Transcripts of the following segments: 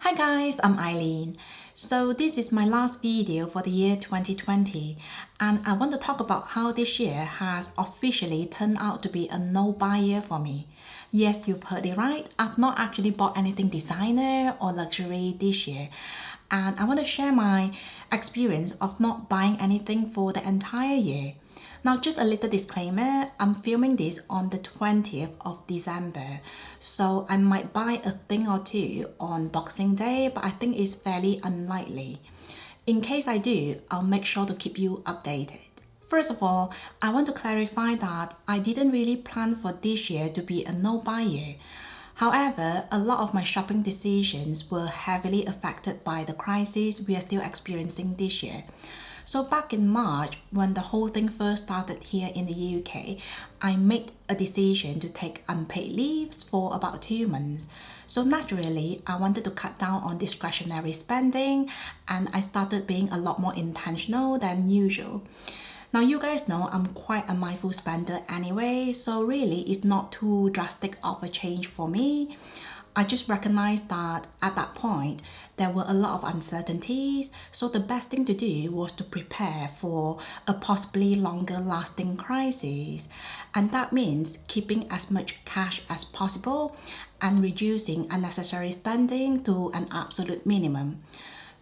Hi guys, I'm Eileen. So this is my last video for the year 2020 and I want to talk about how this year has officially turned out to be a no-buy year for me. Yes, you've heard it right. I've not actually bought anything designer or luxury this year. And I want to share my experience of not buying anything for the entire year. Now, just a little disclaimer, I'm filming this on the 20th of December, so I might buy a thing or two on Boxing Day, but I think it's fairly unlikely. In case I do, I'll make sure to keep you updated. First of all, I want to clarify that I didn't really plan for this year to be a no-buy year. However, a lot of my shopping decisions were heavily affected by the crisis we are still experiencing this year. So back in March, when the whole thing first started here in the UK, I made a decision to take unpaid leaves for about 2 months. So naturally, I wanted to cut down on discretionary spending and I started being a lot more intentional than usual. Now you guys know I'm quite a mindful spender anyway, so really it's not too drastic of a change for me. I just recognized that at that point there were a lot of uncertainties, so the best thing to do was to prepare for a possibly longer lasting crisis. And that means keeping as much cash as possible and reducing unnecessary spending to an absolute minimum.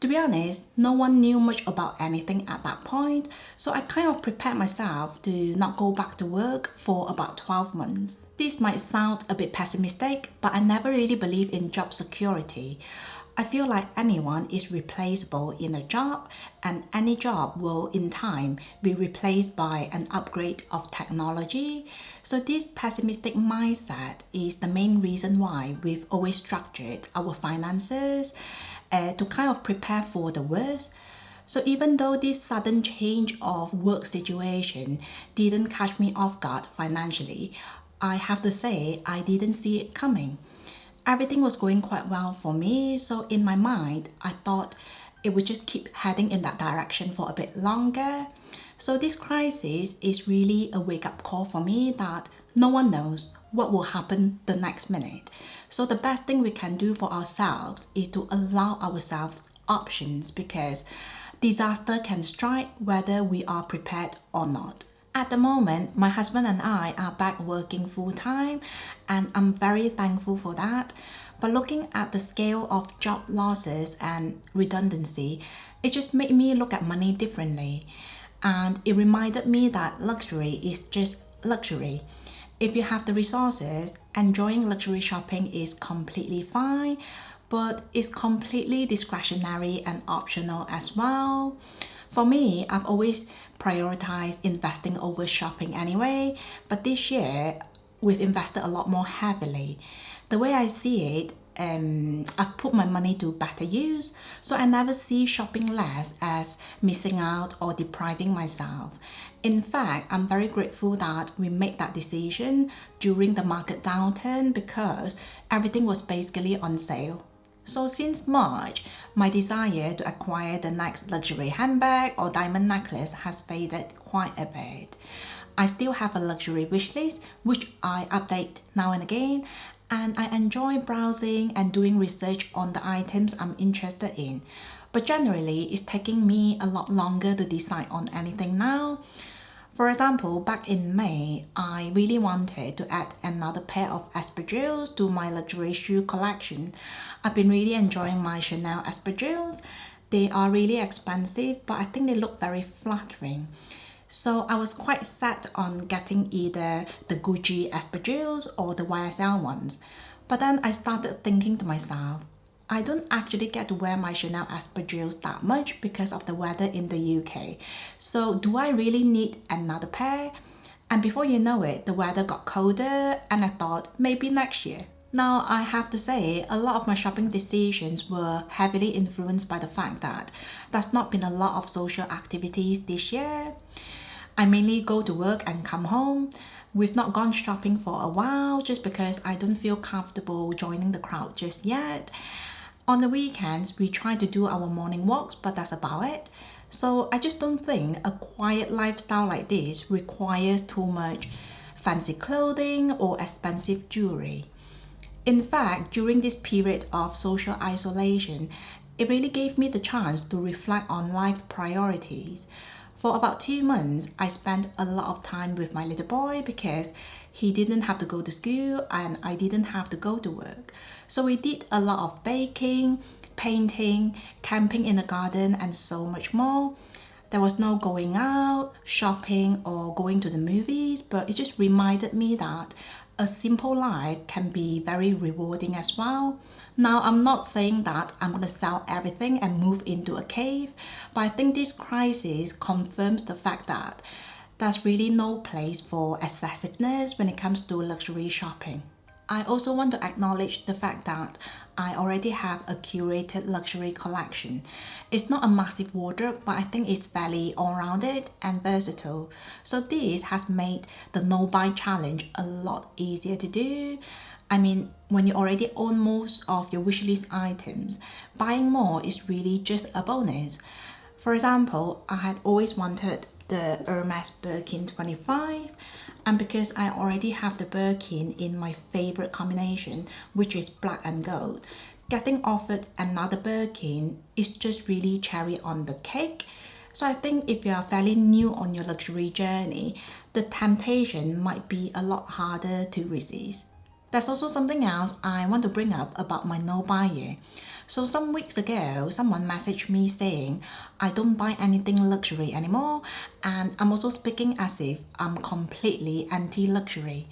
To be honest, no one knew much about anything at that point, so I kind of prepared myself to not go back to work for about 12 months. This might sound a bit pessimistic, but I never really believe in job security. I feel like anyone is replaceable in a job, and any job will in time be replaced by an upgrade of technology. So this pessimistic mindset is the main reason why we've always structured our finances to kind of prepare for the worst. So even though this sudden change of work situation didn't catch me off guard financially, I have to say I didn't see it coming. Everything was going quite well for me, so in my mind, I thought it would just keep heading in that direction for a bit longer. So this crisis is really a wake-up call for me that no one knows what will happen the next minute. So the best thing we can do for ourselves is to allow ourselves options because disaster can strike whether we are prepared or not. At the moment, my husband and I are back working full-time and I'm very thankful for that. But looking at the scale of job losses and redundancy, it just made me look at money differently. And it reminded me that luxury is just luxury. If you have the resources, enjoying luxury shopping is completely fine, but it's completely discretionary and optional as well. For me, I've always prioritized investing over shopping anyway, but this year we've invested a lot more heavily. The way I see it, I've put my money to better use, so I never see shopping less as missing out or depriving myself. In fact, I'm very grateful that we made that decision during the market downturn because everything was basically on sale. So since March, my desire to acquire the next luxury handbag or diamond necklace has faded quite a bit. I still have a luxury wishlist, which I update now and again, and I enjoy browsing and doing research on the items I'm interested in. But generally, it's taking me a lot longer to decide on anything now. For example, back in May, I really wanted to add another pair of espadrilles to my luxury shoe collection. I've been really enjoying my Chanel espadrilles. They are really expensive, but I think they look very flattering. So I was quite set on getting either the Gucci espadrilles or the YSL ones. But then I started thinking to myself, I don't actually get to wear my Chanel espadrilles that much because of the weather in the UK. So do I really need another pair? And before you know it, the weather got colder and I thought maybe next year. Now, I have to say, a lot of my shopping decisions were heavily influenced by the fact that there's not been a lot of social activities this year. I mainly go to work and come home. We've not gone shopping for a while just because I don't feel comfortable joining the crowd just yet. On the weekends, we try to do our morning walks, but that's about it. So I just don't think a quiet lifestyle like this requires too much fancy clothing or expensive jewelry. In fact, during this period of social isolation, it really gave me the chance to reflect on life priorities. For about 2 months, I spent a lot of time with my little boy because he didn't have to go to school and I didn't have to go to work. So we did a lot of baking, painting, camping in the garden, and so much more. There was no going out, shopping, or going to the movies, but it just reminded me that a simple life can be very rewarding as well. Now, I'm not saying that I'm going to sell everything and move into a cave, but I think this crisis confirms the fact that there's really no place for excessiveness when it comes to luxury shopping. I also want to acknowledge the fact that I already have a curated luxury collection. It's not a massive wardrobe, but I think it's fairly all-rounded and versatile. So this has made the no-buy challenge a lot easier to do. I mean, when you already own most of your wishlist items, buying more is really just a bonus. For example, I had always wanted the Hermes Birkin 25, and because I already have the Birkin in my favorite combination, which is black and gold, getting offered another Birkin is just really cherry on the cake. So I think if you are fairly new on your luxury journey, the temptation might be a lot harder to resist. There's also something else I want to bring up about my no-buy year. So some weeks ago, someone messaged me saying I don't buy anything luxury anymore, and I'm also speaking as if I'm completely anti-luxury.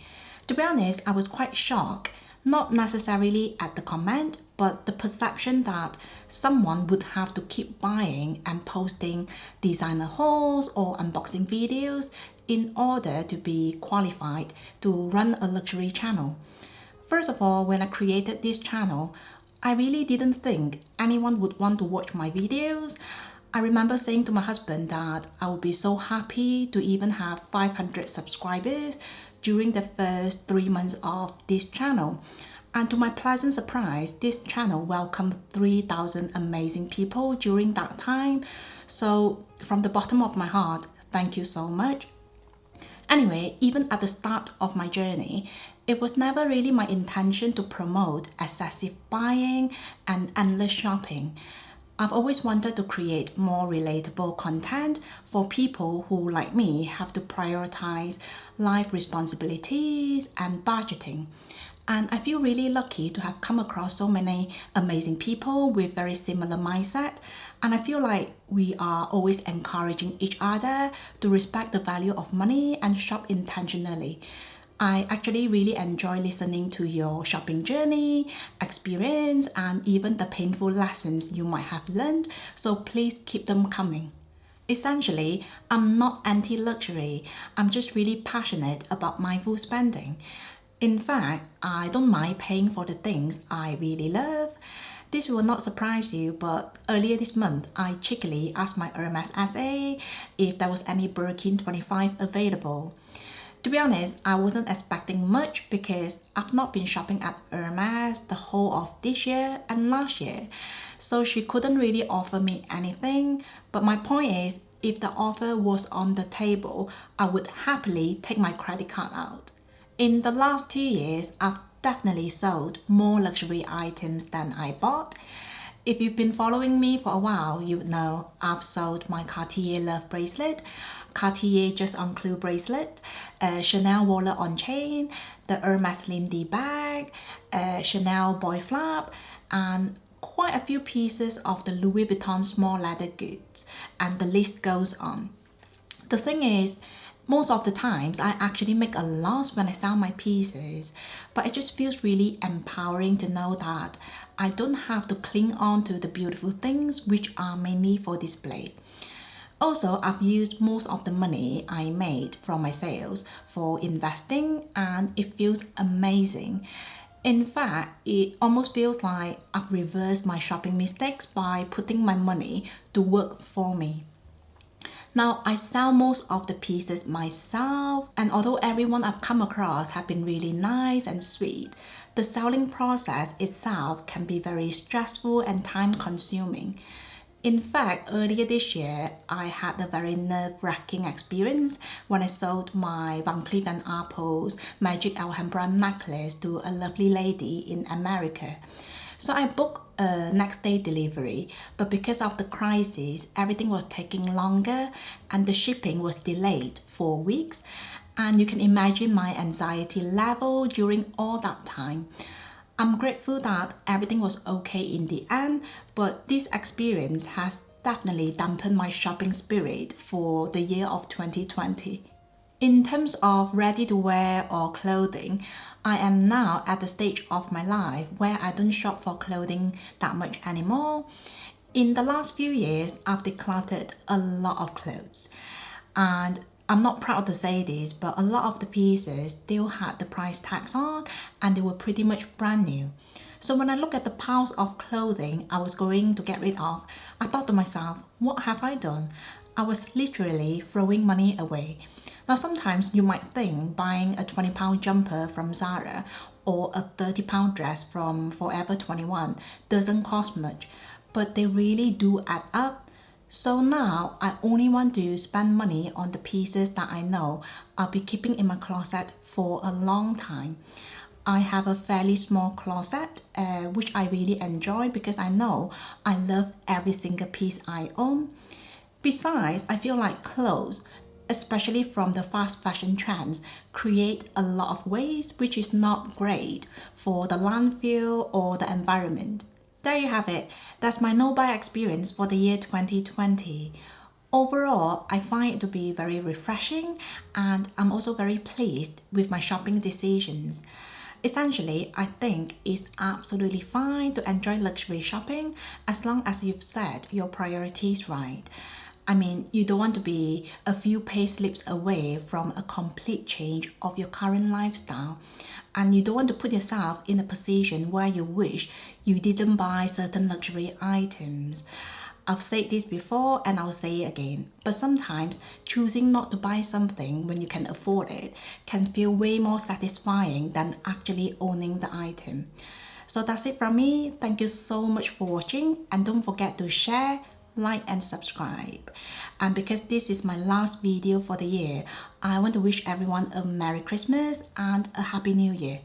To be honest, I was quite shocked, not necessarily at the comment, but the perception that someone would have to keep buying and posting designer hauls or unboxing videos in order to be qualified to run a luxury channel. First of all, when I created this channel, I really didn't think anyone would want to watch my videos. I remember saying to my husband that I would be so happy to even have 500 subscribers during the first 3 months of this channel. And to my pleasant surprise, this channel welcomed 3,000 amazing people during that time. So from the bottom of my heart, thank you so much. Anyway, even at the start of my journey, it was never really my intention to promote excessive buying and endless shopping. I've always wanted to create more relatable content for people who, like me, have to prioritize life responsibilities and budgeting. And I feel really lucky to have come across so many amazing people with very similar mindset. And I feel like we are always encouraging each other to respect the value of money and shop intentionally. I actually really enjoy listening to your shopping journey, experience, and even the painful lessons you might have learned, so please keep them coming. Essentially, I'm not anti-luxury, I'm just really passionate about mindful spending. In fact, I don't mind paying for the things I really love. This will not surprise you, but earlier this month, I cheekily asked my Hermes SA if there was any Birkin 25 available. To be honest, I wasn't expecting much because I've not been shopping at Hermes the whole of this year and last year, so she couldn't really offer me anything. But my point is, if the offer was on the table, I would happily take my credit card out. In the last 2 years, I've definitely sold more luxury items than I bought. If you've been following me for a while, you would know I've sold my Cartier Love bracelet, Cartier Just On Clue bracelet, Chanel wallet on chain, the Hermes Lindy bag, Chanel boy flap, and quite a few pieces of the Louis Vuitton small leather goods, and the list goes on. The thing is, most of the times I actually make a loss when I sell my pieces, but it just feels really empowering to know that I don't have to cling on to the beautiful things which are mainly for display. Also, I've used most of the money I made from my sales for investing, and it feels amazing. In fact, it almost feels like I've reversed my shopping mistakes by putting my money to work for me. Now, I sell most of the pieces myself, and although everyone I've come across have been really nice and sweet, the selling process itself can be very stressful and time consuming. In fact, earlier this year, I had a very nerve-wracking experience when I sold my Van Cleef & Arpels Magic Alhambra necklace to a lovely lady in America. So I booked a next day delivery, but because of the crisis, everything was taking longer and the shipping was delayed for weeks. And you can imagine my anxiety level during all that time. I'm grateful that everything was okay in the end, but this experience has definitely dampened my shopping spirit for the year of 2020. In terms of ready to wear or clothing, I am now at the stage of my life where I don't shop for clothing that much anymore. In the last few years, I've decluttered a lot of clothes. And I'm not proud to say this, but a lot of the pieces still had the price tags on and they were pretty much brand new. So when I look at the piles of clothing I was going to get rid of, I thought to myself, what have I done? I was literally throwing money away. Now sometimes you might think buying a £20 jumper from Zara or a £30 dress from Forever 21 doesn't cost much, but they really do add up. So now I only want to spend money on the pieces that I know I'll be keeping in my closet for a long time. I have a fairly small closet, which I really enjoy because I know I love every single piece I own. Besides, I feel like clothes, especially from the fast fashion trends, create a lot of waste, which is not great for the landfill or the environment. There you have it. That's my no-buy experience for the year 2020. Overall, I find it to be very refreshing and I'm also very pleased with my shopping decisions. Essentially, I think it's absolutely fine to enjoy luxury shopping as long as you've set your priorities right. I mean, you don't want to be a few pay slips away from a complete change of your current lifestyle. And you don't want to put yourself in a position where you wish you didn't buy certain luxury items. I've said this before and I'll say it again, but sometimes choosing not to buy something when you can afford it can feel way more satisfying than actually owning the item. So that's it from me. Thank you so much for watching and don't forget to share, like and subscribe. And because this is my last video for the year, I want to wish everyone a Merry Christmas and a Happy New Year.